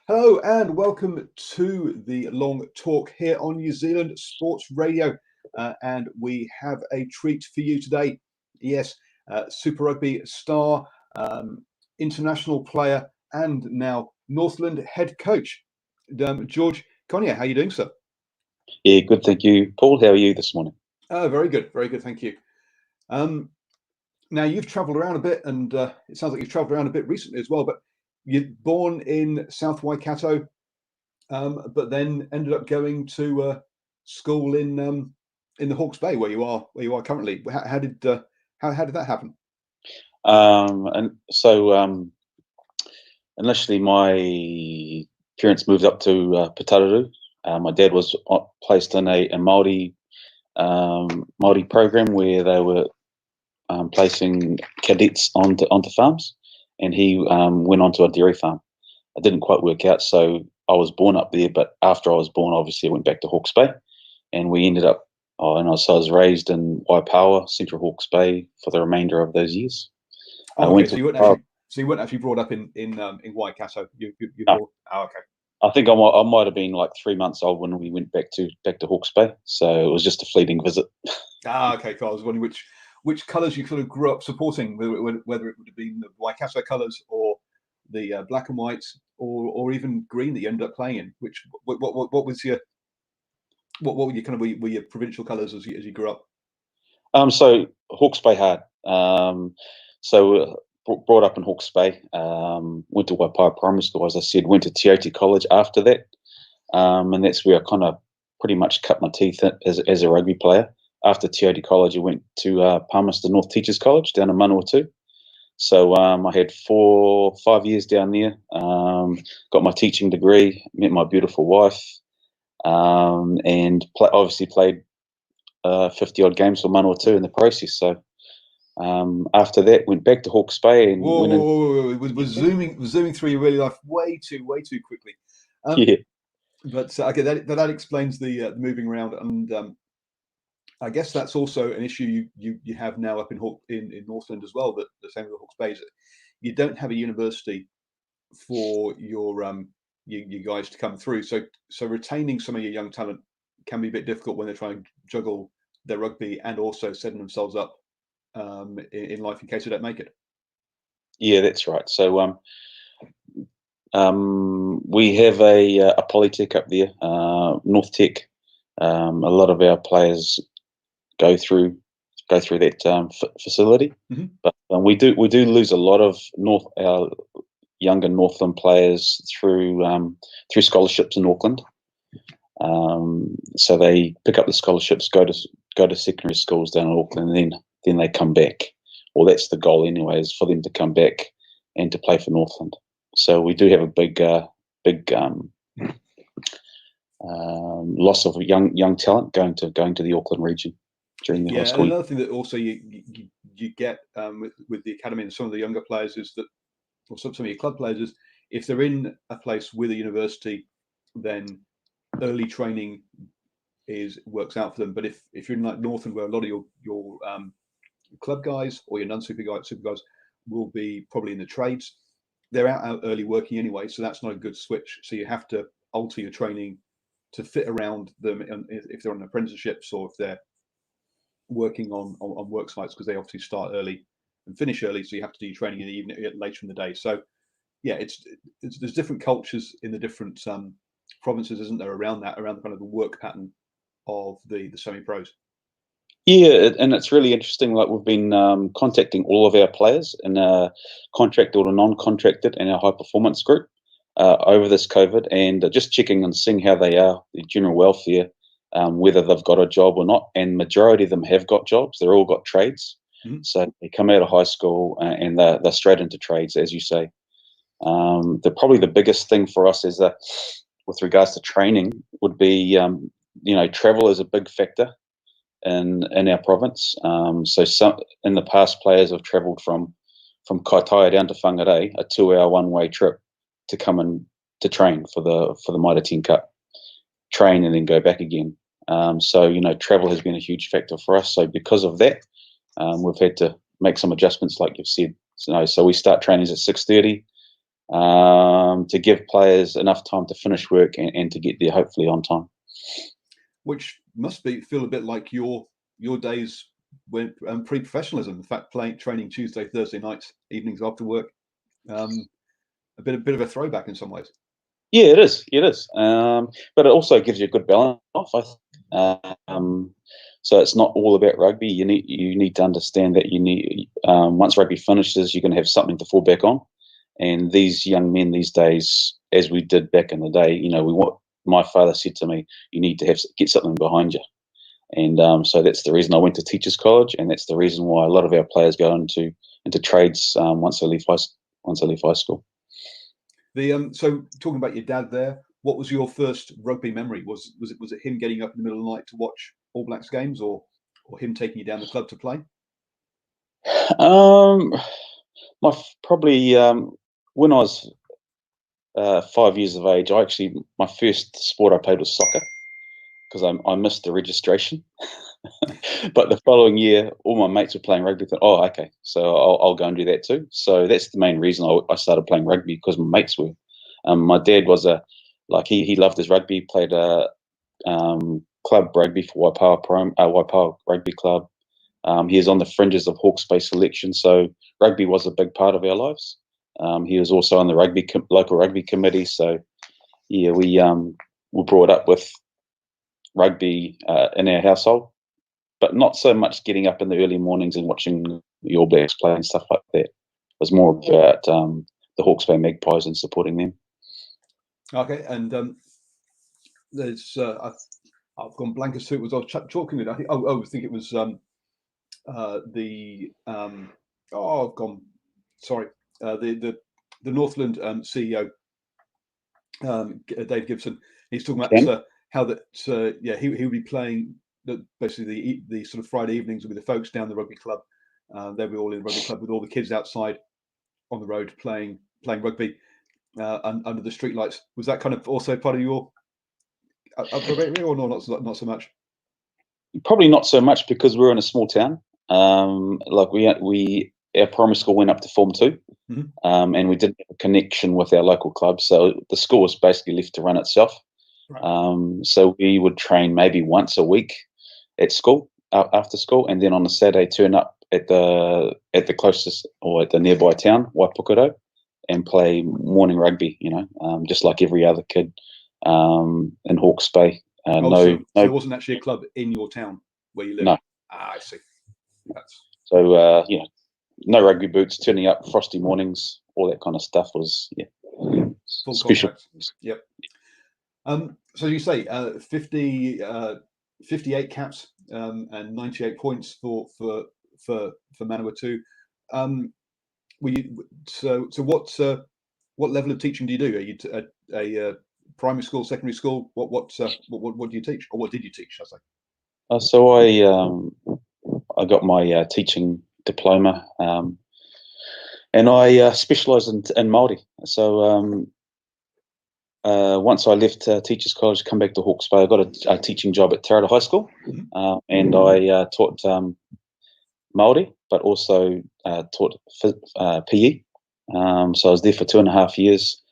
Hello and welcome to the Long Talk here on New Zealand Sports Radio. And we have a treat for you today. Yes, Super Rugby star, international player, and now Northland head coach, George Konia. How are you doing, sir? Yeah, good. Thank you, Paul. How are you this morning? Very good, thank you. Now you've travelled around a bit, and it sounds like you've travelled around a bit recently as well. But you're born in South Waikato, but then ended up going to school in the Hawke's Bay, where you are currently. How did that happen? And so initially, my parents moved up to Putaruru. My dad was placed in a Māori program where they were placing cadets onto farms, and he went onto a dairy farm. It didn't quite work out, so I was born up there. But after I was born, obviously, I went back to Hawke's Bay, and we ended up. So I was raised in Waipawa, Central Hawke's Bay, for the remainder of those years. I Okay, went so to. you weren't actually brought up in Waikato. You No, brought. Oh, okay. I think I might have been like 3 months old when we went back to Hawke's Bay, so it was just a fleeting visit. Okay. Cool. I was wondering which colours you sort of grew up supporting, whether it would have been the Waikato colours or the black and white, or even green that you ended up playing in. What was your what were your were your provincial colours as you grew up? So Hawke's Bay hard. Brought up in Hawke's Bay. Went to Waipawa Primary School, as I said. Went to Te College after that, and that's where I kind of pretty much cut my teeth as a rugby player. After Te College, I went to Palmerston North Teachers College down in Manawatu. So I had 5 years down there. Got my teaching degree. Met my beautiful wife, and obviously played 50 odd games for Manawatu in the process. So after that, went back to Hawke's Bay and went in. Whoa. We're zooming through your early life way too quickly. Yeah, But okay, that explains the moving around, and I guess that's also an issue you have now up in Northland as well. That the same with Hawke's Bay, is that you don't have a university for you guys to come through. So retaining some of your young talent can be a bit difficult when they're trying to juggle their rugby and also setting themselves up in life in case they don't make it. yeah, that's right. So we have a polytech up there, North Tech. A lot of our players go through that facility, Mm-hmm. but we do lose a lot of our younger Northland players through scholarships in Auckland. So they pick up the scholarships, go to secondary schools down in Auckland, and then they come back. Well, that's the goal anyway, is for them to come back and to play for Northland. So we do have a big loss of young talent going to the Auckland region during the high Yeah, and school. another thing that also you get with the academy and some of the younger players is that, or some of your club players, is if they're in a place with a university, then early training works out for them. But if you're in like Northland, where a lot of your club guys or your super guys will be probably in the trades, they're out early working anyway, so that's not a good switch. So you have to alter your training to fit around them, if they're on apprenticeships or if they're working on work sites, because they obviously start early and finish early, so you have to do your training in the evening, later in the day. So yeah, there's different cultures in the different provinces, isn't there, around the kind of the work pattern of the semi-pros. Yeah, and it's really interesting. Like, we've been contacting all of our players, and contracted or non-contracted, in our high performance group over this COVID, and just checking and seeing how they are, their general welfare, whether they've got a job or not. And majority of them have got jobs. They're all got trades. Mm-hmm. So they come out of high school and they're straight into trades, as you say. Probably the biggest thing for us is that, with regards to training, would be travel is a big factor in our province. So some in the past, players have travelled from Kaitaia down to Whangarei, a 2-hour one-way trip, to come and to train for the Mitre 10 Cup, train and then go back again. So travel has been a huge factor for us. So because of that, we've had to make some adjustments, like you've said. So we start trainings at 6:30. to give players enough time to finish work and to get there hopefully on time. Which must feel a bit like your days when pre-professionalism. In fact, training Tuesday, Thursday nights, evenings after work. A bit of a throwback in some ways. Yeah, it is. It is. But it also gives you a good balance. So it's not all about rugby. You need to understand that once rugby finishes, you're going to have something to fall back on. And these young men these days, as we did back in the day, my father said to me, you need to get something behind you. And so that's the reason I went to Teachers College, and that's the reason why a lot of our players go into trades once they leave high school. So talking about your dad there, what was your first rugby memory? Was it him getting up in the middle of the night to watch All Blacks games, or him taking you down the club to play? Probably when I was 5 years of age, my first sport I played was soccer, because I missed the registration. But the following year, all my mates were playing rugby. Thought, oh, okay, so I'll go and do that too. So that's the main reason I started playing rugby, because my mates were. My dad was he loved his rugby. Played club rugby for Waipawa Rugby Club. He was on the fringes of Hawke's Bay selection, so rugby was a big part of our lives. He was also on the local rugby committee. So yeah, we were brought up with rugby in our household, but not so much getting up in the early mornings and watching the All Blacks play and stuff like that. It was more about the Hawke's Bay Magpies and supporting them. Okay, and there's I've gone blank as to it was I was talking with. I think it was I've gone. Sorry, the Northland CEO, Dave Gibson. He's talking about how that he would be playing basically the sort of Friday evenings with the folks down the rugby club. They'll be all in the rugby club with all the kids outside on the road playing rugby under the streetlights. Was that kind of also part of your upbringing, or not so much? Probably not so much, because we're in a small town. Our primary school went up to Form 2, and we didn't have a connection with our local club, so the school was basically left to run itself. Right. So we would train maybe once a week at school, after school, and then on a Saturday turn up at the closest or at the nearby town, Waipukuro, and play morning rugby. Just like every other kid in Hawke's Bay. So there wasn't actually a club in your town where you live? No. I see. So no rugby boots, turning up frosty mornings, all that kind of stuff was full special. Contact. Yep. So you say 58 caps and 98 points for Manawatu. What level of teaching do you do? Are you a primary school, secondary school? What do you teach, or what did you teach? I say. So I got my teaching diploma, and I specialised in Māori. So once I left Teachers College, come back to Hawke's Bay, I got a teaching job at Tarata High School, and I taught Māori, but also taught PE. So I was there for 2.5 years,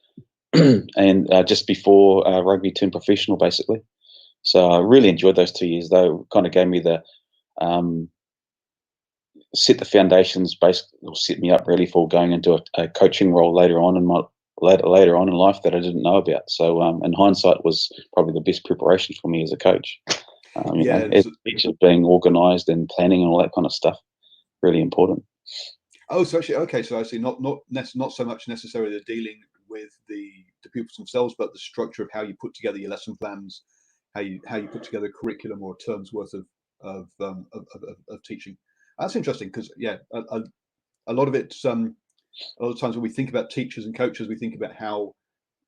and just before rugby turned professional, basically. So I really enjoyed those 2 years. They kind of gave me set the foundations, basically, or set me up really for going into a coaching role later on in life that I didn't know about. So in hindsight, was probably the best preparation for me as a coach. As a teacher, being organised and planning and all that kind of stuff, really important. Oh, so actually, okay. So I see, not so much necessarily the dealing with the pupils themselves, but the structure of how you put together your lesson plans, how you put together a curriculum or a term's worth of teaching. That's interesting, because a lot of it. A lot of times when we think about teachers and coaches, we think about how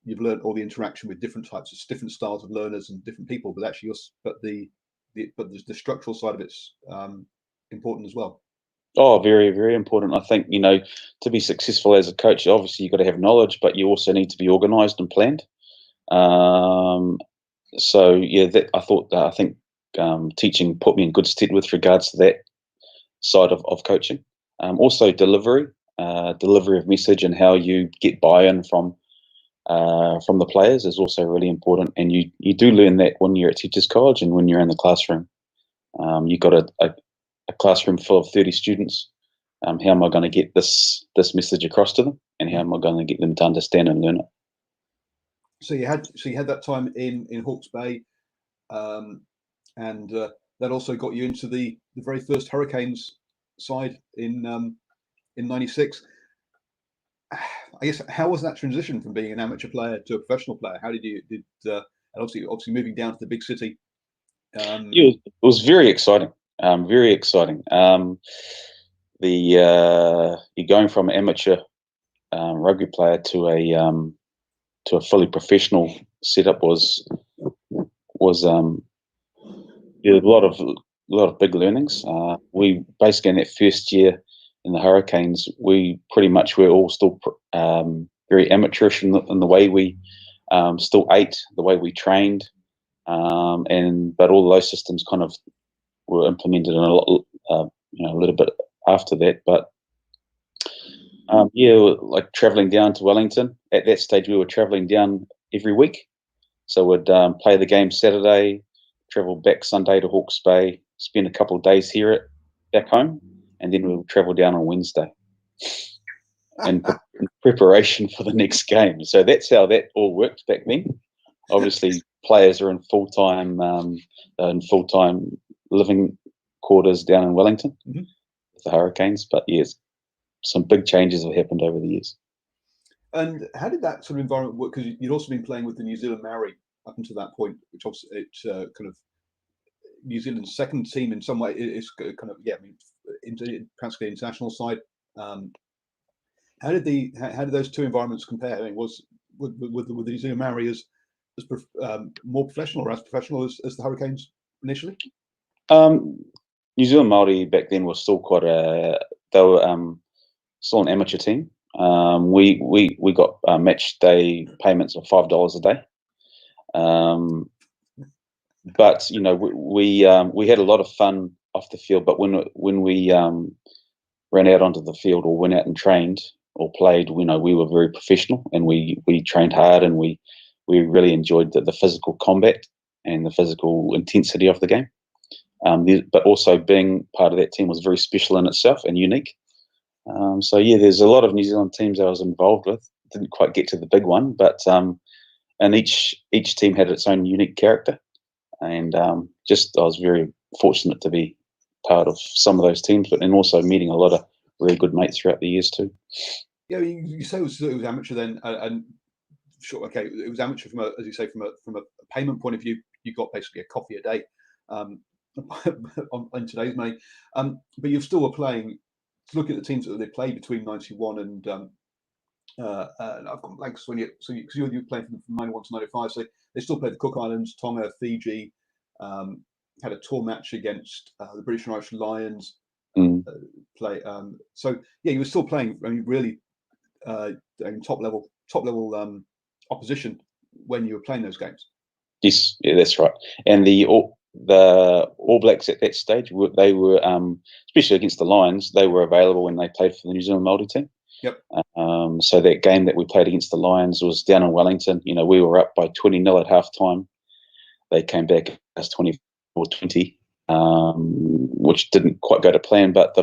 you've learned all the interaction with different styles of learners and different people. But actually, the structural side of it's important as well. Oh, very, very important. I think, to be successful as a coach, obviously you've got to have knowledge, but you also need to be organised and planned. So yeah, I think teaching put me in good stead with regards to that side of coaching. Also delivery. delivery of message and how you get buy-in from the players is also really important. And you do learn that when you're at Teachers College and when you're in the classroom. You've got a classroom full of 30 students. How am I going to get this message across to them, and how am I going to get them to understand and learn it? So you had that time in Hawke's Bay, and that also got you into the very first Hurricanes side in '96. I guess, how was that transition from being an amateur player to a professional player? How did and obviously moving down to the big city? Yeah, it was very exciting. Very exciting. You're going from an amateur rugby player to a fully professional setup was a lot of big learnings. We basically, in that first year in the Hurricanes, we pretty much were all still very amateurish in the way we still ate, the way we trained, but all those systems kind of were implemented in a little bit after that. But like traveling down to Wellington. At that stage, we were traveling down every week. So we'd play the game Saturday, travel back Sunday to Hawke's Bay, spend a couple of days here back home, and then we'll travel down on Wednesday in preparation for the next game. So that's how that all worked back then. Obviously, players are in full-time living quarters down in Wellington with the Hurricanes. But yes, some big changes have happened over the years. And how did that sort of environment work? Because you'd also been playing with the New Zealand Maori up until that point, which obviously it's kind of New Zealand's second team in some way. It's kind of practically international side. How did those two environments compare? I mean, was with the New Zealand Maori as more professional or as professional as the Hurricanes initially? New Zealand Maori back then was still they were still an amateur team. We got match day payments of $5 a day. But we had a lot of fun off the field. But when we ran out onto the field or went out and trained or played, we were very professional, and we trained hard, and we really enjoyed the physical combat and the physical intensity of the game. But also being part of that team was very special in itself and unique. So yeah, there's a lot of New Zealand teams I was involved with. Didn't quite get to the big one, but and each team had its own unique character, and I was very fortunate to be part of some of those teams, and also meeting a lot of really good mates throughout the years too. Yeah, you say it was amateur then, and sure, okay, it was amateur from a payment point of view. You got basically a coffee a day on today's money, but you still were playing. To look at the teams that they played between '91 and I've got blanks when because you were playing from '91 to '95, so they still played the Cook Islands, Tonga, Fiji. Had a tour match against the British and Irish Lions. So yeah, you were still playing. I mean, really top level opposition when you were playing those games. Yes, yeah, that's right. And the All Blacks at that stage, they were, especially against the Lions, they were available when they played for the New Zealand Māori team. Yep. So that game that we played against the Lions was down in Wellington. We were up by 20-0 at halftime. They came back as 24-20, which didn't quite go to plan. But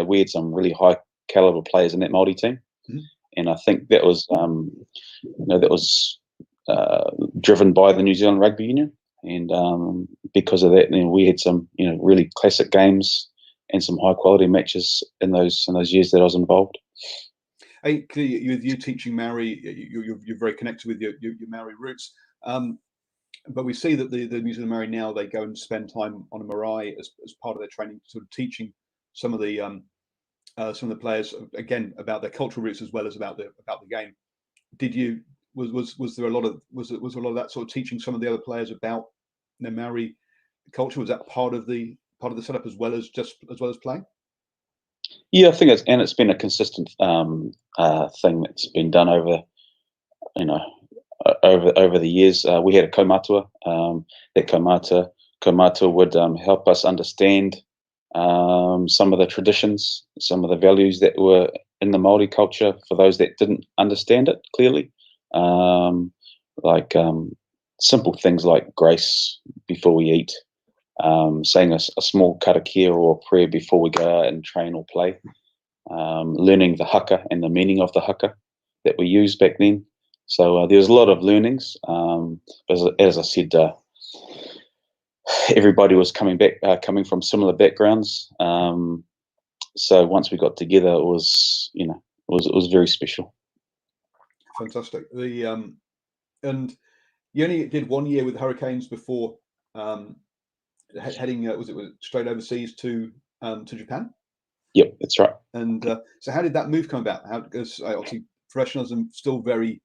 we had some really high caliber players in that Māori team, and I think that was driven by the New Zealand Rugby Union. And because of that, we had some, really classic games and some high quality matches in those years that I was involved. Hey, you teaching Maori, you're very connected with your Maori roots. But we see that the New Zealand Maori now, they go and spend time on a marae as part of their training, sort of teaching some of the players again about their cultural roots as well as about the game. Was there a lot of that sort of teaching some of the other players about the Maori culture? Was that part of the setup as well as playing? Yeah, I think it's been a consistent thing that's been done over the years. We had a kaumatua. That kaumatua would help us understand some of the traditions, some of the values that were in the Māori culture for those that didn't understand it clearly. Like simple things like grace before we eat, saying a small karakia or prayer before we go out and train or play, learning the haka and the meaning of the haka that we used back then. So there was a lot of learnings. As I said, everybody was coming from similar backgrounds. So once we got together, it was, it was very special. Fantastic. And you only did 1 year with the Hurricanes before heading, was it straight overseas to Japan? Yep, that's right. And so how did that move come about? Because obviously professionalism still very,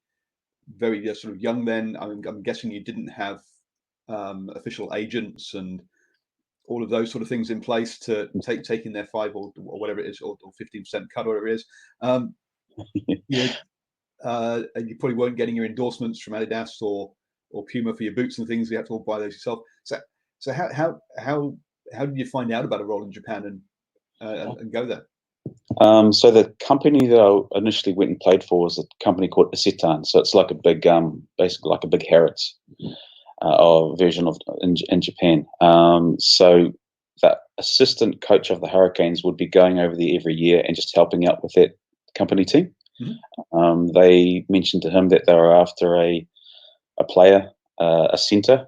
very sort of young then. I'm guessing you didn't have official agents and all of those sort of things in place to taking their 5 or whatever it is, or 15% cut, or whatever it is. And you probably weren't getting your endorsements from Adidas or Puma for your boots and things. You had to all buy those yourself. So how did you find out about a role in Japan and go there? So the company that I initially went and played for was a company called Isetan. So it's like a big, basically like a big Harrods version of in Japan. So that assistant coach of the Hurricanes would be going over there every year and just helping out with that company team. Mm-hmm. They mentioned to him that they were after a player, a centre,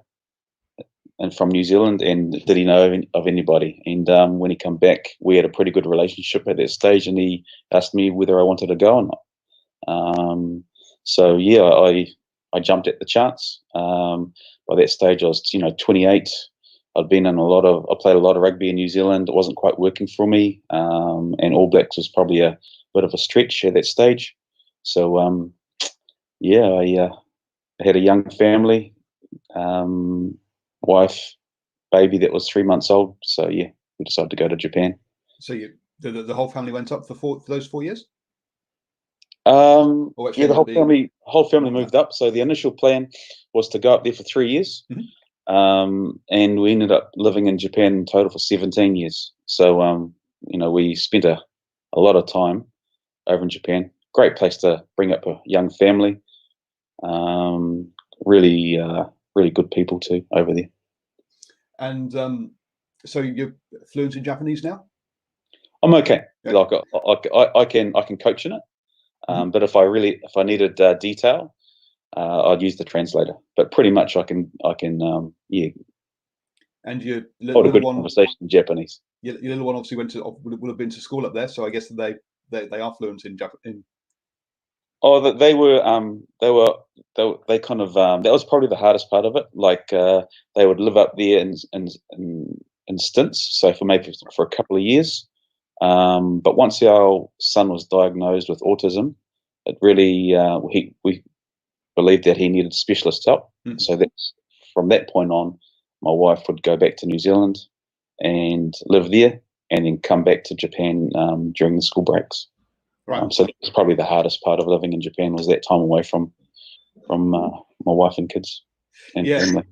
and from New Zealand, and did he know of anybody? And when he came back, we had a pretty good relationship at that stage, and he asked me whether I wanted to go or not. So yeah, I jumped at the chance. By that stage, I was 28. I played a lot of rugby in New Zealand. It wasn't quite working for me, and All Blacks was probably a bit of a stretch at that stage. So yeah, I had a young family. Wife, baby that was 3 months old. So yeah, we decided to go to Japan. So the whole family went up for those 4 years? Yeah, the whole family moved up. So the initial plan was to go up there for 3 years. Mm-hmm. And we ended up living in Japan in total for 17 years. So we spent a lot of time over in Japan. Great place to bring up a young family. Really good people too over there. And so you're fluent in Japanese now? I'm okay. Yeah. Like I can coach in it, but if I needed detail, I'd use the translator. But pretty much I can yeah. And your little good one, conversation in Japanese. Your little one obviously would have been to school up there, so I guess they are fluent in Japanese. Oh, they kind of that was probably the hardest part of it. Like they would live up there in stints, so for maybe for a couple of years. But once our son was diagnosed with autism, it really we believed that he needed specialist help. Mm-hmm. So that's from that point on, my wife would go back to New Zealand and live there, and then come back to Japan during the school breaks. Right. So that was probably the hardest part of living in Japan, was that time away from my wife and kids and family.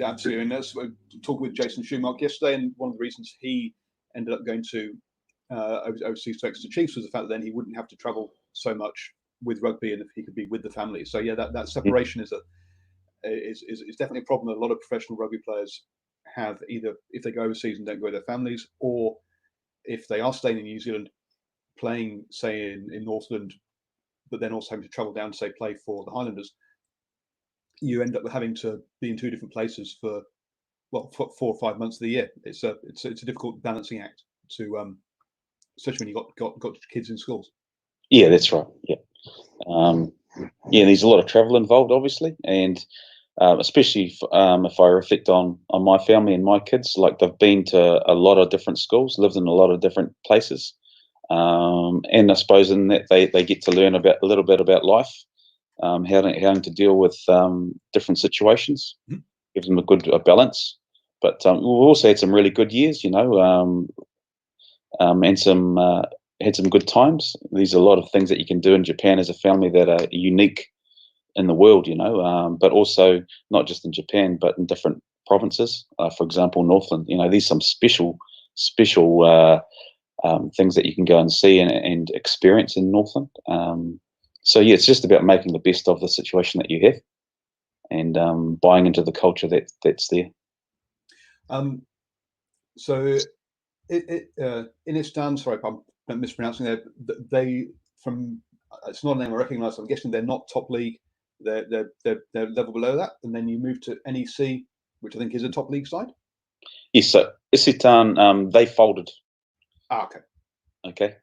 Absolutely. And that's talking with Jason Schumacher yesterday, and one of the reasons he ended up going to overseas to Exeter Chiefs was the fact that then he wouldn't have to travel so much with rugby, and if he could be with the family. So yeah, that separation is definitely a problem that a lot of professional rugby players have, either if they go overseas and don't go with their families, or if they are staying in New Zealand playing, say, in Northland, but then also having to travel down to, say, play for the Highlanders, you end up having to be in 2 different places for 4 or 5 months of the year. It's a difficult balancing act to, especially when you got kids in schools. Yeah, that's right. Yeah, there's a lot of travel involved, obviously, and especially if I reflect on my family and my kids, like they've been to a lot of different schools, lived in a lot of different places. And I suppose in that they get to learn a little bit about life, how to deal with different situations. Mm-hmm. Gives them a balance. But we've also had some really good years, and had some good times. There's a lot of things that you can do in Japan as a family that are unique in the world, but also not just in Japan, but in different provinces. For example, Northland. There's some special things that you can go and see and experience in Northland. So yeah, it's just about making the best of the situation that you have, and buying into the culture that's there. So in Istanbul, sorry if I'm mispronouncing there, they from it's not a name I recognise. So I'm guessing they're not top league. They're level below that, and then you move to NEC, which I think is a top league side. Yes, so Isitan, they folded. Okay. Okay.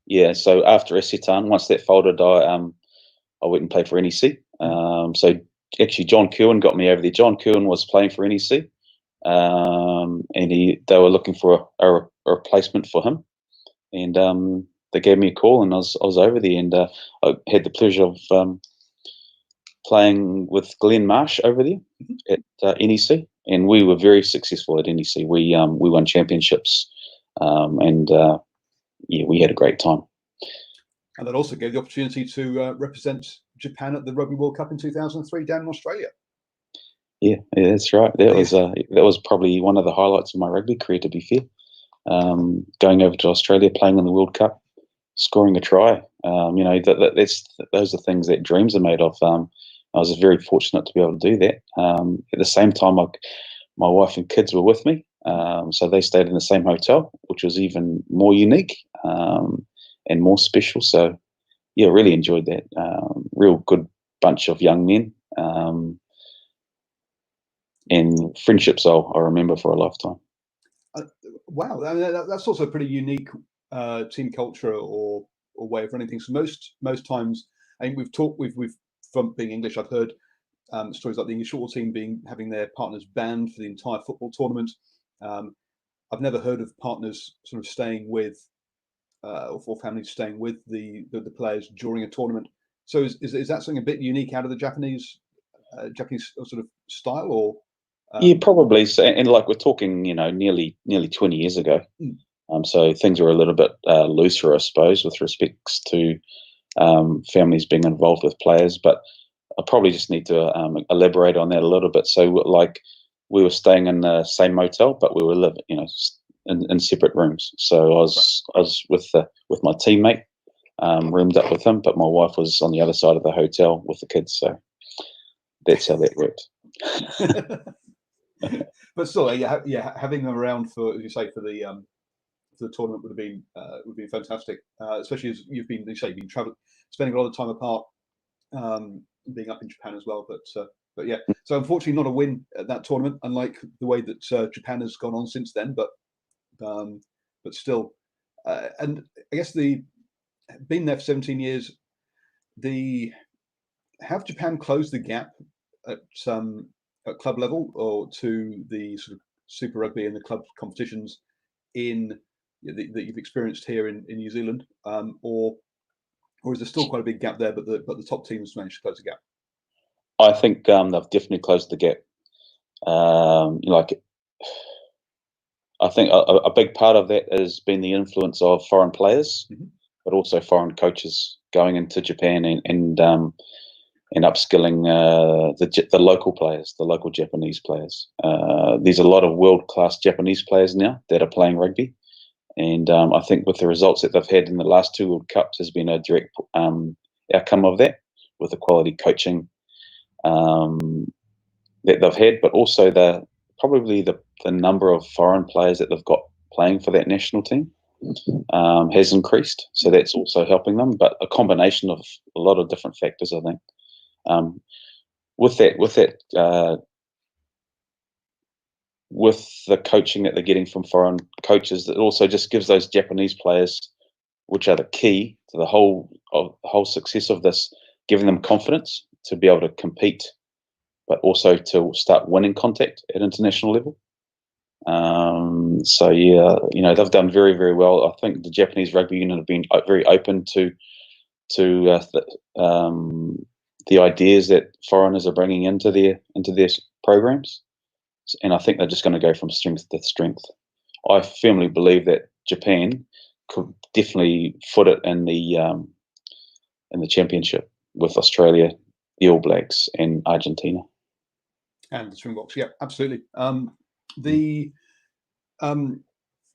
Yeah. So after Isitan, once that folded, I went and played for NEC. So actually, John Kerwin got me over there. John Kerwin was playing for NEC, and they were looking for a replacement for him, and they gave me a call, and I was over there, and I had the pleasure of playing with Glenn Marsh over there at NEC, and we were very successful at NEC. We won championships, and yeah, we had a great time. And that also gave the opportunity to represent Japan at the Rugby World Cup in 2003 down in Australia. Yeah, that's right. That was probably one of the highlights of my rugby career, to be fair. Going over to Australia, playing in the World Cup, scoring a try. Those are things that dreams are made of. I was very fortunate to be able to do that. At the same time, my wife and kids were with me, so they stayed in the same hotel, which was even more unique and more special. So, yeah, really enjoyed that. Real good bunch of young men, and friendships I'll remember for a lifetime. Wow, I mean, that's also a pretty unique team culture or way of running things. So most times, I think we've from being English, I've heard stories like the English football team having their partners banned for the entire football tournament. I've never heard of partners sort of staying with or families staying with the players during a tournament. So is that something a bit unique out of the Japanese sort of style, or? Yeah, probably. So, and like we're talking, nearly 20 years ago. So things were a little bit looser, I suppose, with respects to families being involved with players. But I probably just need to elaborate on that a little bit. So, like, we were staying in the same motel, but we were living, in separate rooms. So I was with my teammate, roomed up with him, but my wife was on the other side of the hotel with the kids. So that's how that worked. But still, yeah, having them around for, as you say, for the tournament would have been fantastic, especially as you've been traveling, spending a lot of time apart, being up in Japan as well. But yeah, so unfortunately not a win at that tournament, unlike the way that Japan has gone on since then. But still, and I guess been there for 17 years. Have Japan closed the gap at club level or to the sort of Super Rugby and the club competitions that you've experienced here in New Zealand, or is there still quite a big gap there? But the top teams managed to close the gap. I think they've definitely closed the gap. I think a big part of that has been the influence of foreign players, but also foreign coaches going into Japan and upskilling the local players, the local Japanese players. There's a lot of world-class Japanese players now that are playing rugby, and I think with the results that they've had in the last two World Cups has been a direct outcome of that, with the quality coaching that they've had, but also probably the number of foreign players that they've got playing for that national team has increased. So that's also helping them, but a combination of a lot of different factors, I think. With the coaching that they're getting from foreign coaches, it also just gives those Japanese players, which are the key to the whole success of this, giving them confidence to be able to compete, but also to start winning contact at international level. So yeah, they've done very, very well. I think the Japanese rugby union have been very open to the ideas that foreigners are bringing into their programs, and I think they're just going to go from strength to strength. I firmly believe that Japan could definitely foot it in the championship with Australia, the All Blacks, and Argentina. And the Springboks, yeah, absolutely.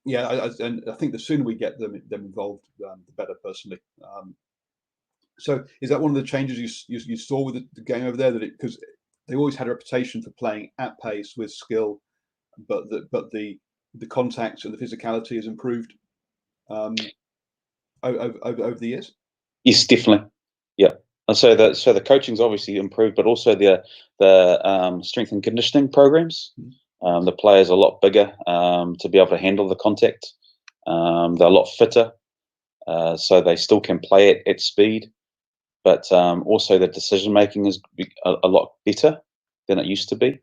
Yeah, and I think the sooner we get them involved, the better, personally. So is that one of the changes you saw with the game over there, that because they always had a reputation for playing at pace with skill, but the contact and the physicality has improved over the years? Yes, definitely. Yeah. And so the coaching's obviously improved, but also the strength and conditioning programs. The players are a lot bigger to be able to handle the contact. They're a lot fitter, so they still can play at speed, but also the decision making is a lot better than it used to be.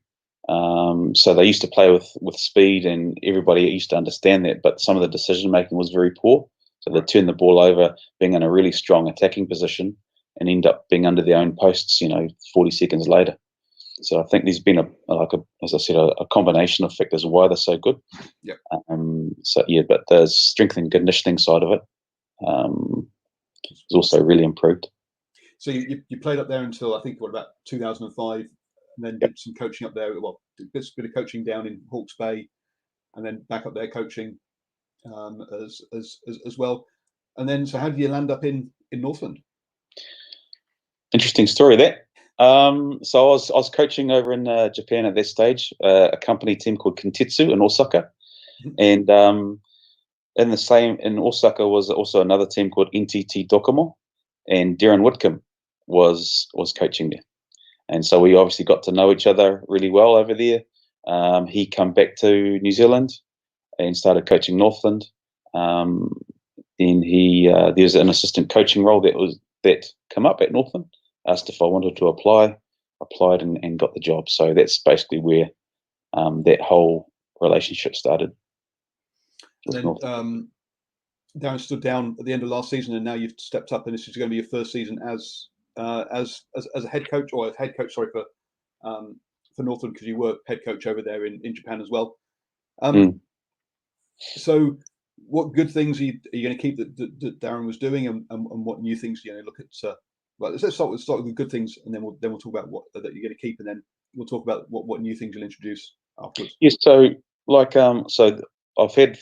So they used to play with speed, and everybody used to understand that, but some of the decision making was very poor. So they turn the ball over, being in a really strong attacking position, and end up being under their own posts, 40 seconds later. So I think there's been as I said, a combination of factors of why they're so good. Yeah. So yeah, but the strength and conditioning side of it is also really improved. So you played up there until, I think, about 2005, and then did some coaching up there. Well, did a bit of coaching down in Hawke's Bay, and then back up there coaching as well. And then, so how did you land up in Northland? Interesting story there. So I was coaching over in Japan at that stage, a company team called Kintetsu in Osaka, and in Osaka was also another team called NTT Docomo, and Darren Whitcomb was coaching there, and so we obviously got to know each other really well over there. He come back to New Zealand and started coaching Northland. Then there's an assistant coaching role that come up at Northland. Asked if I wanted to apply, applied and got the job. So that's basically where that whole relationship started. And then Darren stood down at the end of last season, and now you've stepped up, and this is going to be your first season as a head coach, or a head coach, sorry, for Northland, because you were head coach over there in Japan as well. So what good things are you going to keep that Darren was doing, and what new things are you going to look at? Well, let's start with the good things, and then we'll talk about what that you're going to keep, and then we'll talk about what new things you'll introduce afterwards. Yes, so so I've had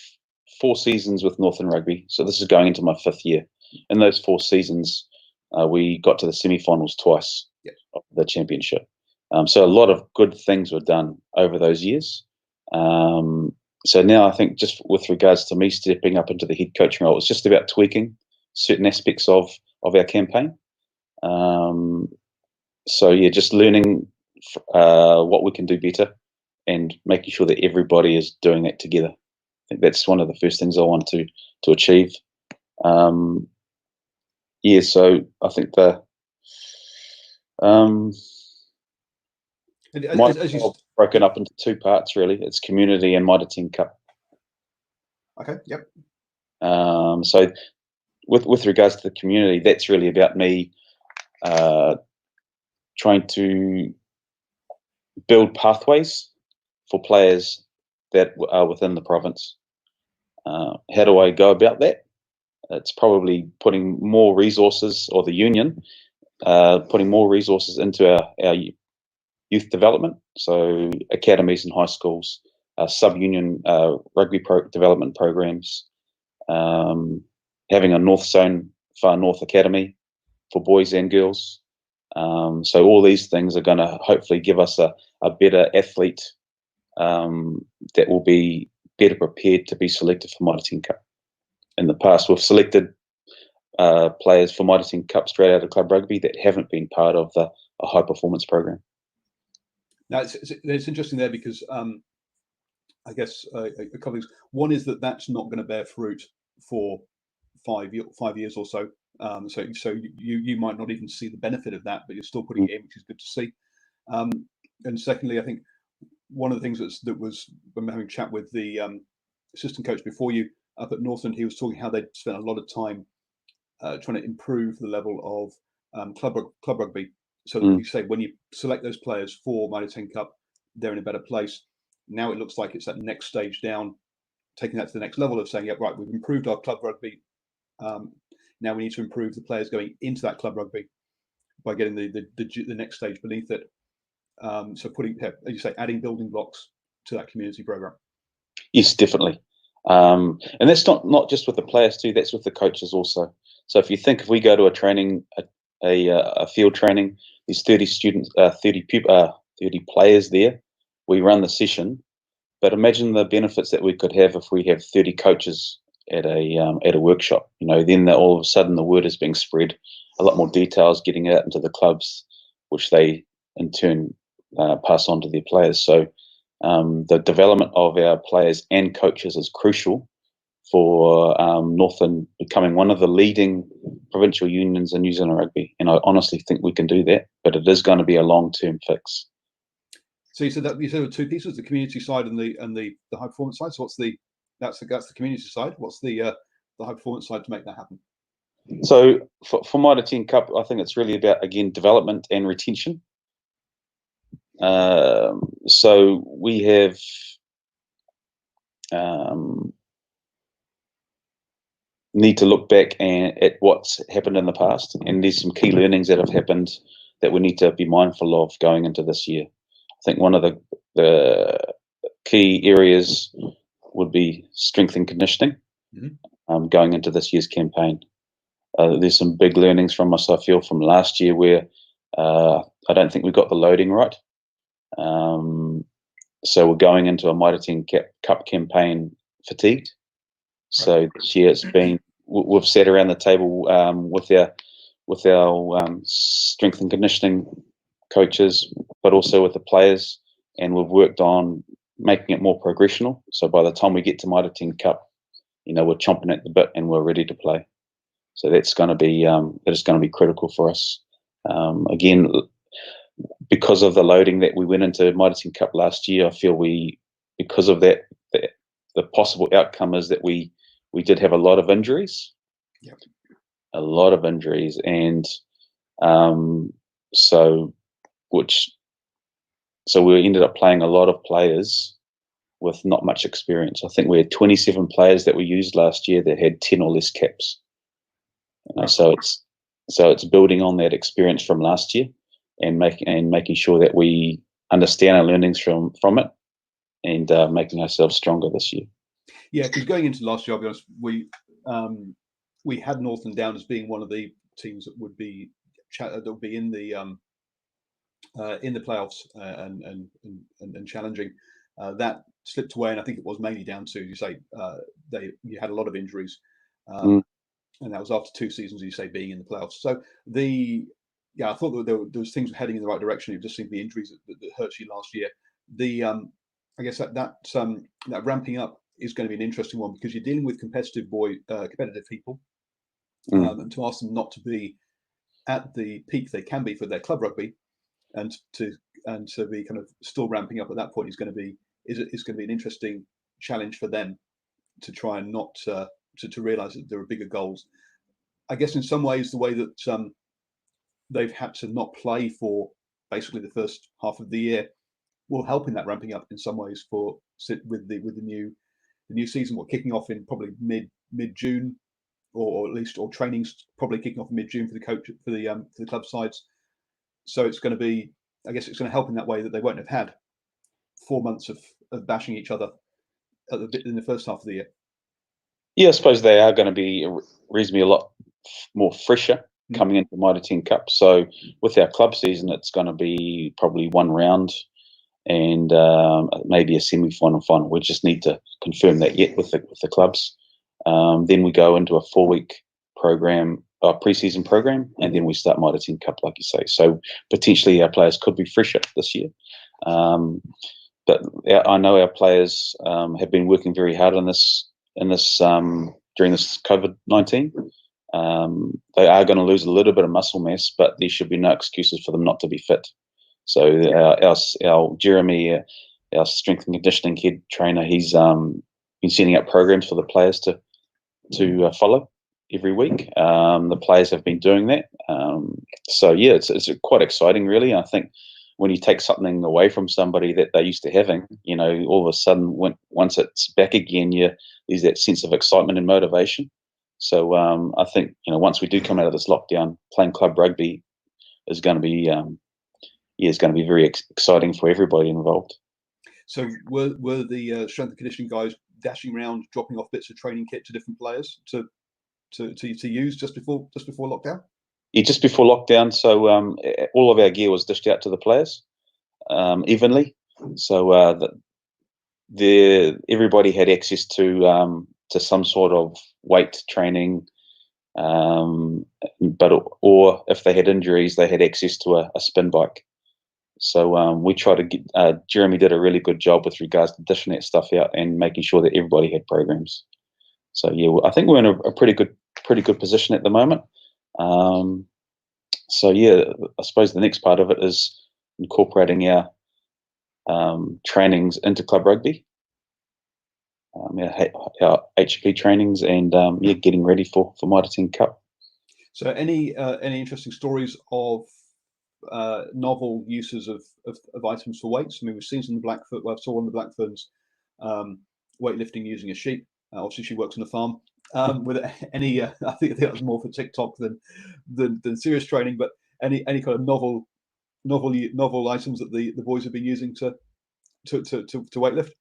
4 seasons with Northland Rugby, so this is going into my 5th year. In those 4 seasons, we got to the semi-finals twice of the championship. So a lot of good things were done over those years. So now I think, just with regards to me stepping up into the head coaching role, it's just about tweaking certain aspects of our campaign. So yeah, just learning what we can do better, and making sure that everybody is doing it together. I think that's one of the first things I want to achieve. Yeah, so I think as you broken up into 2 parts really. It's community and Mitre 10 Cup. Okay. Yep. So with regards to the community, that's really about me trying to build pathways for players that are within the province. How do I go about that? It's probably putting more resources, or the union putting more resources into our youth development, so academies and high schools, sub-union rugby development programs, having a North Zone Far North Academy for boys and girls. So all these things are going to hopefully give us a better athlete that will be better prepared to be selected for Mitre 10 Cup. In the past, we've selected players for Mitre 10 Cup straight out of club rugby that haven't been part of a high performance program. Now it's interesting there, because I guess a couple of things. One is that's not going to bear fruit for 5 years or so. So you might not even see the benefit of that, but you're still putting it in, which is good to see. And secondly, I think one of the things that was, when having a chat with the assistant coach before you up at Northland, he was talking how they'd spent a lot of time trying to improve the level of club rugby. So that you say, when you select those players for Mitre 10 Cup, they're in a better place. Now it looks like it's that next stage down, taking that to the next level of saying, yeah, right, we've improved our club rugby. Now we need to improve the players going into that club rugby by getting the next stage beneath it. So putting, as you say, adding building blocks to that community program. Yes, definitely. And that's not just with the players too, that's with the coaches also. So if you think, if we go to a training, a field training, there's 30 students, 30 players there, we run the session, but imagine the benefits that we could have if we have 30 coaches at a workshop. Then all of a sudden the word is being spread, a lot more details getting out into the clubs, which they in turn pass on to their players. So the development of our players and coaches is crucial for Northland becoming one of the leading provincial unions in New Zealand rugby. And I honestly think we can do that, but it is going to be a long-term fix. So you said there were two pieces: the community side and the high performance side. So that's the community side. What's the high performance side to make that happen? So for Mitre 10 Cup, I think it's really about, again, development and retention. So we have need to look back at what's happened in the past, and there's some key learnings that have happened that we need to be mindful of going into this year. I think one of the key areas would be strength and conditioning. Going into this year's campaign. There's some big learnings from us, I feel, from last year, where I don't think we got the loading right. So we're going into a Mitre 10 Cup campaign fatigued. So this year it's been, we've sat around the table with our strength and conditioning coaches, but also with the players, and we've worked on making it more progressional. So by the time we get to Mitre 10 Cup, we're chomping at the bit and we're ready to play. So that's going to be critical for us. Again, because of the loading that we went into Mitre 10 Cup last year, I feel because of that, the possible outcome is that we did have a lot of injuries. Yep. A lot of injuries, and so we ended up playing a lot of players with not much experience. I think we had 27 players that we used last year that had 10 or less caps. So it's building on that experience from last year and making sure that we understand our learnings from it, and making ourselves stronger this year. Yeah, because going into last year, I'll be honest, we had Northland down as being one of the teams that would be in the playoffs and challenging. That slipped away, and I think it was mainly down to, you say, you had a lot of injuries, and that was after 2 seasons, you say, being in the playoffs. So I thought that there was things heading in the right direction. It just seemed the injuries that hurt you last year. I guess that ramping up is going to be an interesting one, because you're dealing with competitive people, and to ask them not to be at the peak they can be for their club rugby, and to be kind of still ramping up at that point is going to be an interesting challenge for them, to try and not to realize that there are bigger goals. I guess in some ways the way that they've had to not play for basically the first half of the year will help in that ramping up in some ways with the new season. We're kicking off in probably mid June, or at least training's probably kicking off in mid June for the club sides. So it's going to be, I guess it's going to help in that way, that they won't have had 4 months of bashing each other in the first half of the year. Yeah, I suppose they are going to be reasonably a lot more fresher coming into the Mitre 10 Cup. So with our club season, it's going to be probably one round and maybe a semi-final, final. We just need to confirm that yet with the clubs. Then we go into a 4-week program, pre-season program, and then we start Mitre 10 Cup, like you say. So potentially our players could be fresher this year. But I know our players have been working very hard on this during this COVID-19. They are going to lose a little bit of muscle mass, but there should be no excuses for them not to be fit. So our Jeremy, our strength and conditioning head trainer, he's been sending out programs for the players to follow every week. The players have been doing that. So yeah, it's quite exciting, really. I think when you take something away from somebody that they're used to having, all of a sudden, once it's back again, there's that sense of excitement and motivation. So I think, once we do come out of this lockdown, playing club rugby is going to be, it's going to be very exciting for everybody involved. So were the strength and conditioning guys dashing around, dropping off bits of training kit to different players to use just before lockdown? Yeah, just before lockdown. So all of our gear was dished out to the players evenly. So everybody had access to some sort of weight training, or if they had injuries, they had access to a spin bike. So we tried to get. Jeremy did a really good job with regards to dishing that stuff out and making sure that everybody had programs. So yeah, I think we're in a pretty good position at the moment. So yeah, I suppose the next part of it is incorporating our trainings into club rugby, our HP trainings, and yeah, getting ready for Mitre 10 Cup. So any interesting stories of novel uses of items for weights? I mean, we've seen some Blackfoot. Well, I saw one of the Blackfoots weightlifting using a sheep. Obviously, she works on a farm. With any, I think that was more for TikTok than serious training. But any kind of novel items that the boys have been using to weightlift.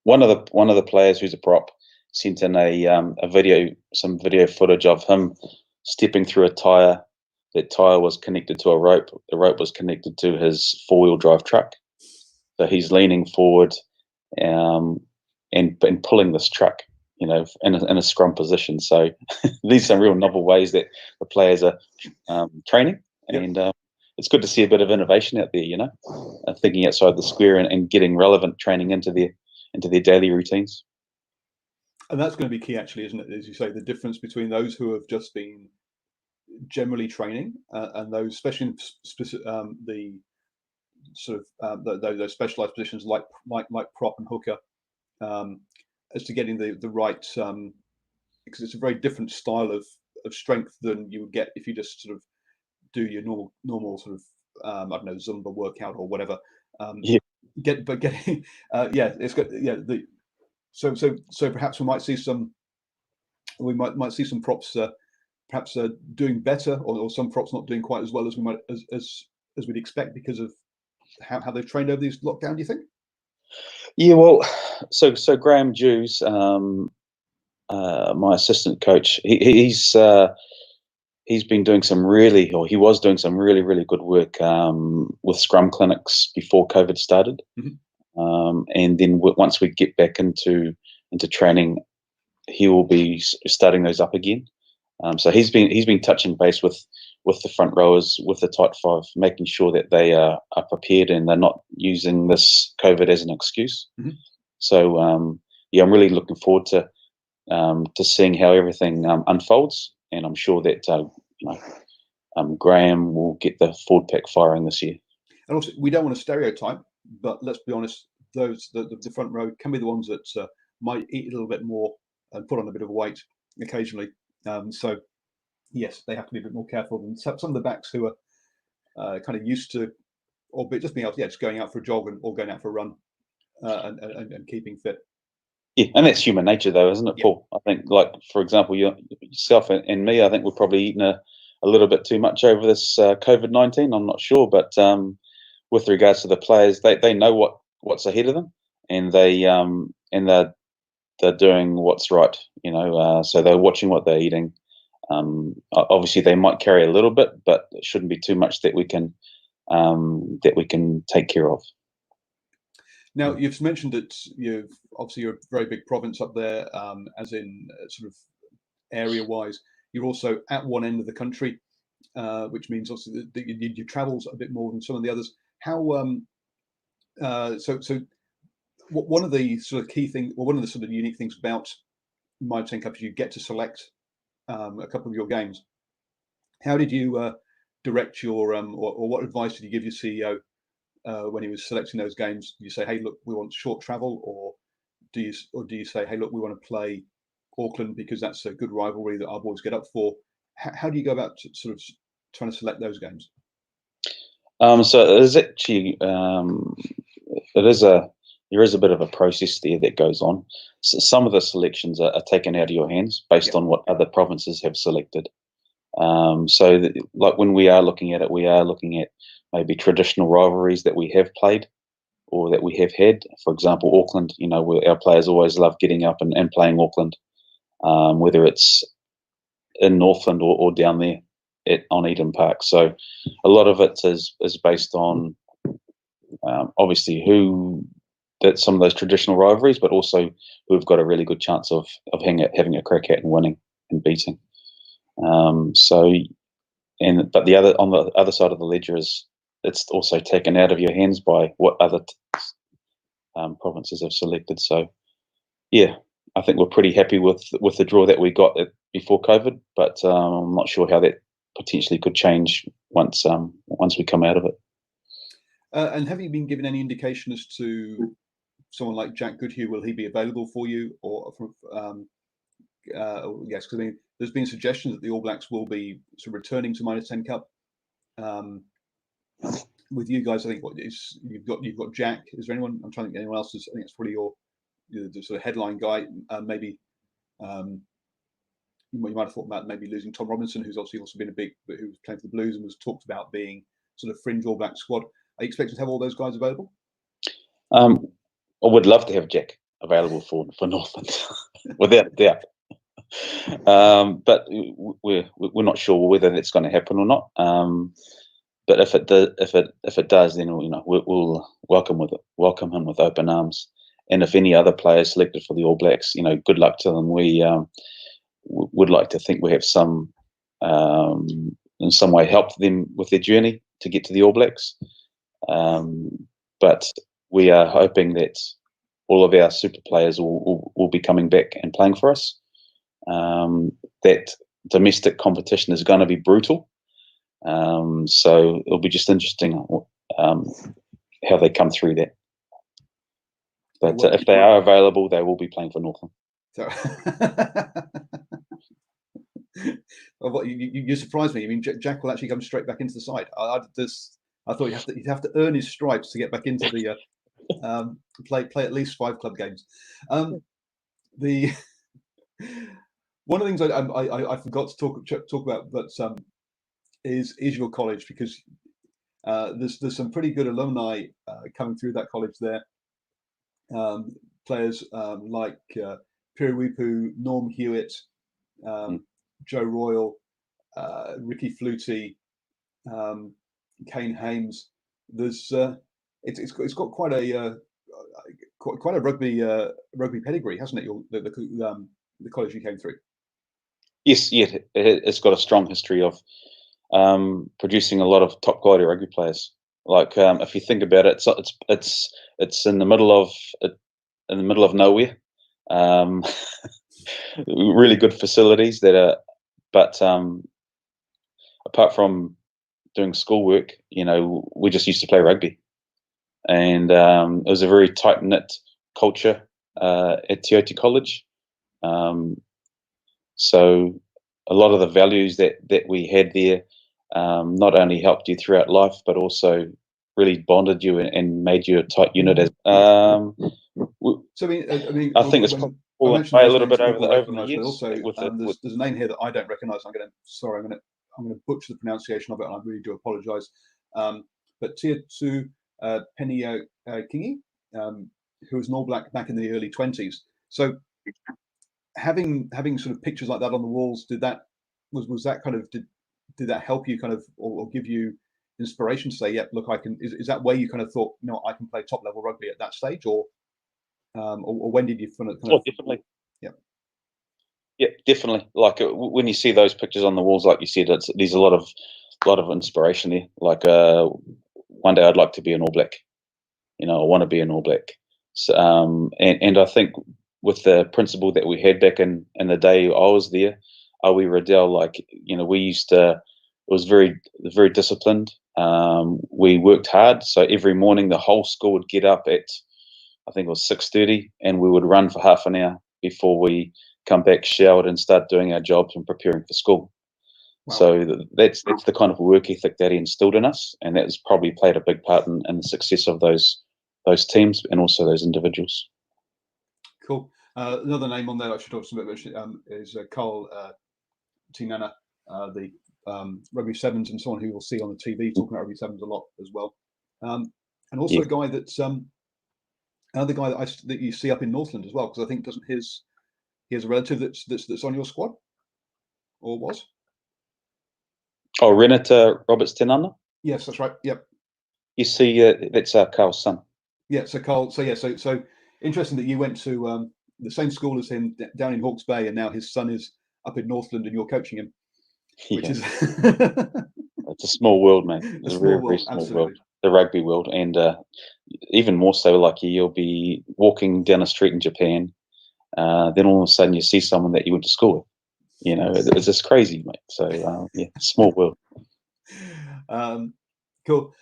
One of the players who's a prop sent in some video footage of him stepping through a tire. That tire was connected to a rope. The rope was connected to his 4-wheel drive truck. So he's leaning forward and pulling this truck, in a scrum position. So these are some real novel ways that the players are training, and it's good to see a bit of innovation out there. Thinking outside the square and getting relevant training into their daily routines. And that's going to be key, actually, isn't it? As you say, the difference between those who have just been generally training and those, especially in the sort of those specialized positions like prop and hooker, as to getting the right, because it's a very different style of strength than you would get if you just sort of do your normal sort of I don't know, Zumba workout or whatever. Getting it's got so perhaps we might see some props perhaps doing better, or some props not doing quite as well as we might as we'd expect because of how they've trained over these lockdown. Do you think? Yeah, well, so Graham Jews, my assistant coach, he's been doing he was doing some really good work with scrum clinics before COVID started. Mm-hmm. And then once we get back into training, he will be starting those up again. So he's been touching base with the front rowers, with the tight five, making sure that they are prepared and they're not using this COVID as an excuse. Mm-hmm. So yeah, I'm really looking forward to seeing how everything unfolds, and I'm sure that Graham will get the forward pack firing this year. And also, we don't want to stereotype, but let's be honest, the front row can be the ones that might eat a little bit more and put on a bit of weight occasionally. So yes, they have to be a bit more careful than some of the backs who are kind of used to, or just being able to, just going out for a jog or going out for a run and keeping fit. Yeah, and that's human nature, though, isn't it, Paul? I think, like, for example, yourself and me, I think we're probably eating a little bit too much over this COVID-19. I'm not sure, but with regards to the players, they know what's ahead of them, and they're doing what's right. So they're watching what they're eating. Obviously, they might carry a little bit, but it shouldn't be too much that we can take care of. Now, you've mentioned that you're a very big province up there, as in sort of area-wise. You're also at one end of the country, which means also that your travel's a bit more than some of the others. How one of the sort of key things, or one of the sort of unique things about Mitre 10 Cup is you get to select a couple of your games. How did you direct your or what advice did you give your CEO when he was selecting those games? Do you say, hey, look, we want short travel, or do you say, hey, look, we want to play Auckland because that's a good rivalry that our boys get up for? How do you go about sort of trying to select those games? So it is actually there is a bit of a process there that goes on. So some of the selections are taken out of your hands based on what other provinces have selected. Like when we are looking at it, we are looking at maybe traditional rivalries that we have played or that we have had. For example, Auckland, you know, where our players always love getting up and playing Auckland, whether it's in Northland or down there on Eden Park. So a lot of it is based on obviously that some of those traditional rivalries, but also who have got a really good chance of having a crack at and winning and beating. But on the other side of the ledger is it's also taken out of your hands by what other provinces have selected. So yeah, I think we're pretty happy with the draw that we got before COVID, but I'm not sure how that potentially could change once we come out of it. And have you been given any indication as to someone like Jack Goodhue? Will he be available for you, or yes? Because I mean, there's been suggestions that the All Blacks will be sort of returning to -10 Cup. With you guys, I think you've got Jack. Is there anyone? I'm trying to think. Anyone else? I think it's probably your the sort of headline guy. Maybe you might have thought about maybe losing Tom Robinson, who's obviously also been who was playing for the Blues and was talked about being sort of fringe All Black squad. Are you expected to have all those guys available? I would love to have Jack available for Northland, without a doubt. But we're not sure whether that's going to happen or not. But if it does, then we'll welcome him with open arms. And if any other players selected for the All Blacks, good luck to them. We would like to think we have in some way helped them with their journey to get to the All Blacks. But we are hoping that all of our super players will be coming back and playing for us. That domestic competition is going to be brutal. So it'll be just interesting how they come through that. But if they are available, they will be playing for Northland. So, well, you surprised me. I mean, Jack will actually come straight back into the side. I thought he'd have to earn his stripes to get back into the play at least 5 club games. The one of the things I forgot to talk about, but is your college, because there's some pretty good alumni coming through that college there. Players like Piriwipu, Norm Hewitt, Joe Royal, Ricky Flutie, Kane Hames. There's it's got quite a rugby pedigree, hasn't it? The college you came through. Yes, yeah, it's got a strong history of producing a lot of top quality rugby players. Like if you think about it, it's in the middle of nowhere. Really good facilities but apart from doing schoolwork, we just used to play rugby, and it was a very tight knit culture at Te Aute College. So a lot of the values that we had there not only helped you throughout life, but also really bonded you and made you a tight unit. So I think it's probably a little bit over the years. Also, there's a name here that I don't recognise. I'm going to butcher the pronunciation of it, and I really do apologise. But Tiatu Penio Kingi, who was an All Black back in the early 20s. So having sort of pictures like that on the walls, did that help you kind of, or give you inspiration to say, yeah, look, I can? Is that where you kind of thought, I can play top level rugby at that stage, or when did you kind of? Definitely. Yeah, definitely. Like when you see those pictures on the walls, like you said, there's a lot of inspiration there. Like one day I'd like to be an All Black. I want to be an All Black. So, and I think with the principle that we had back in the day I was there, we Riddell, we used to. It was very, very disciplined. We worked hard. So every morning the whole school would get up at, I think it was 6:30, and we would run for half an hour before we come back, showered, and start doing our jobs and preparing for school. Wow. So that's the kind of work ethic that he instilled in us, and that's probably played a big part in the success of those teams and also those individuals. Cool. Another name on there I should also mention is Carl Tinana, the Rugby Sevens, and someone who you'll see on the TV talking about Rugby Sevens a lot as well. And also a guy that's Another guy that you see up in Northland as well, because I think doesn't he has a relative that's on your squad, or was? Oh, Renata Roberts Tenana. Yes, that's right. Yep. You see, that's Carl's son. Yeah. So Carl. So yeah. So interesting that you went to the same school as him down in Hawke's Bay, and now his son is up in Northland, and you're coaching him, which Yeah. is It's a small world, mate. a It's a small very, very world. small Absolutely. world. The rugby world, and even more so, like you'll be walking down a street in Japan, then all of a sudden you see someone that you went to school with. You know, it's just crazy, mate. So yeah, small world. Cool.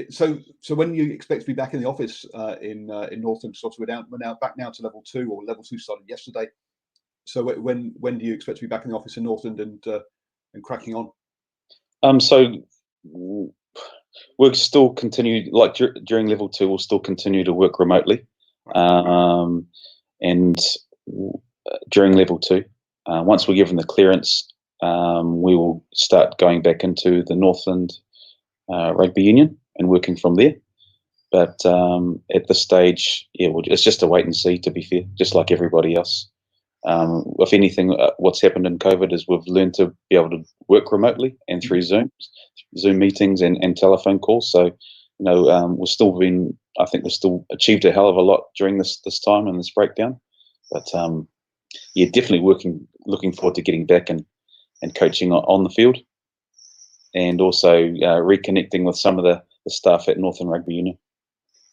So when you expect to be back in the office in Northland? So we're now back now to level 2, or level 2 started yesterday. So when do you expect to be back in the office in Northland and cracking on? So we'll still continue, like during level 2, we'll still continue to work remotely, and during level 2, once we're given the clearance, we will start going back into the Northland Rugby Union and working from there. But at this stage, yeah, it's just a wait and see, to be fair, just like everybody else. If anything, what's happened in COVID is we've learned to be able to work remotely and through Zoom meetings and telephone calls. So, I think we've still achieved a hell of a lot during this time and this breakdown. But yeah, definitely looking forward to getting back and coaching on the field, and also reconnecting with some of the staff at Northland Rugby Union.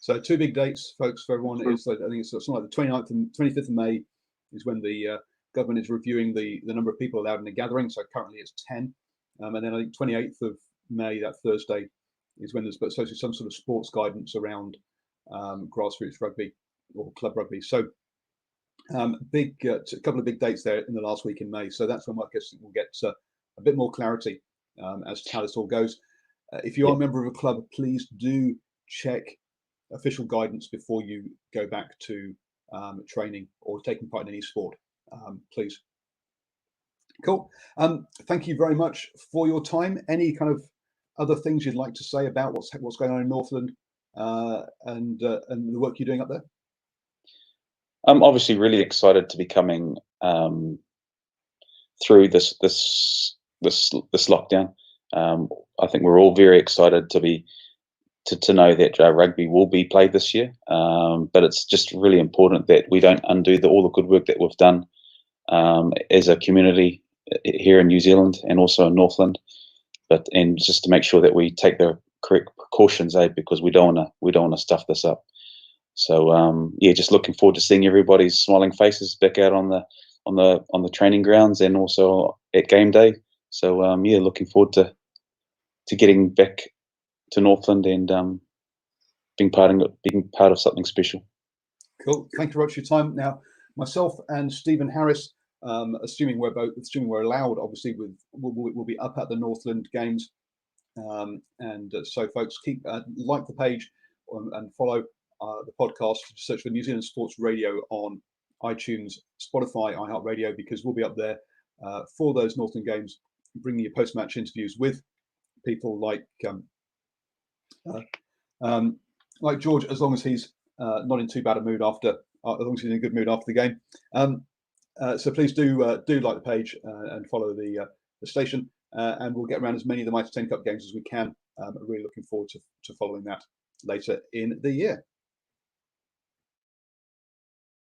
So 2 big dates, folks, for everyone. I think it's something like the 29th and 25th of May is when the government is reviewing the number of people allowed in a gathering. So currently it's 10. And then I think 28th of May, that Thursday, is when there's supposed to be some sort of sports guidance around grassroots rugby or club rugby. So a couple of big dates there in the last week in May. So that's when I guess we'll get a bit more clarity as to how this all goes. If you are a member of a club, please do check official guidance before you go back to training or taking part in any sport, please. Cool. Thank you very much for your time. Any kind of other things you'd like to say about what's going on in Northland and the work you're doing up there? I'm obviously really excited to be coming through this lockdown. I think we're all very excited to know that rugby will be played this year, but it's just really important that we don't undo all the good work that we've done as a community here in New Zealand and also in Northland, and just to make sure that we take the correct precautions, because we don't want to stuff this up. So yeah, just looking forward to seeing everybody's smiling faces back out on the training grounds and also at game day. So yeah, looking forward to getting back to Northland and being part of something special. Cool. Thank you very much for your time. Now, myself and Stephen Harris, assuming we're allowed, obviously, we'll be up at the Northland games, and so folks, keep like the page and follow the podcast. Search for New Zealand Sports Radio on iTunes, Spotify, iHeartRadio, because we'll be up there for those Northland games, bringing you post-match interviews with people like George, as long as he's not in too bad a mood as long as he's in a good mood after the game. So please do like the page and follow the station, and we'll get around as many of the Mitre 10 Cup games as we can. Really looking forward to following that later in the year.